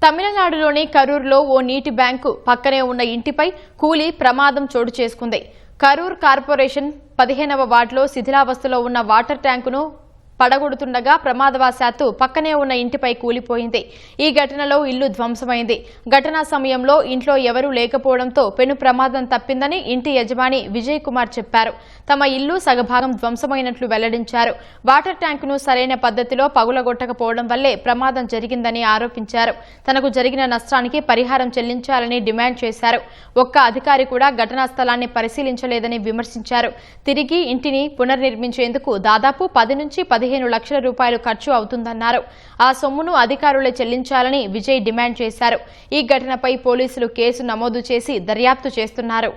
తమిళనాడులోని కరూర్లో ఓ నీటి బ్యాంకు పక్కనే ఉన్న ఇంటిపై కూలి ప్రమాదం చోటు చేసుకుంది. కరూర్ కార్పొరేషన్ 15వ వార్డులో శిథిలావస్థలో ఉన్న వాటర్ ట్యాంకును పడగొడుతుండగా ప్రమాదవశాత్తు పక్కనే ఉన్న ఇంటిపై కూలిపోయింది. ఈ ఘటనలో ఇల్లు ధ్వంసమైంది. ఘటనా సమయంలో ఇంట్లో ఎవరూ లేకపోవడంతో పెను ప్రమాదం తప్పిందని ఇంటి యజమాని విజయ్ కుమార్ చెప్పారు. తమ ఇల్లు సగభాగం ధ్వంసమైనట్లు వెల్లడించారు. వాటర్ ట్యాంకును సరైన పద్ధతిలో పగులగొట్టకపోవడం వల్లే ప్రమాదం జరిగిందని ఆరోపించారు. తనకు జరిగిన నష్టానికి పరిహారం చెల్లించాలని డిమాండ్ చేశారు. ఒక్క అధికారి కూడా ఘటనా స్థలాన్ని పరిశీలించలేదని విమర్శించారు. తిరిగి ఇంటిని పునర్నిర్మించేందుకు దాదాపు 10 నుంచి 15 లక్షల రూపాయలు ఖర్చు అవుతుందన్నారు. ఆ సొమ్మును అధికారులే చెల్లించాలని విజయ్ డిమాండ్ చేశారు. ఈ ఘటనపై పోలీసులు కేసు నమోదు చేసి దర్యాప్తు చేస్తున్నారు.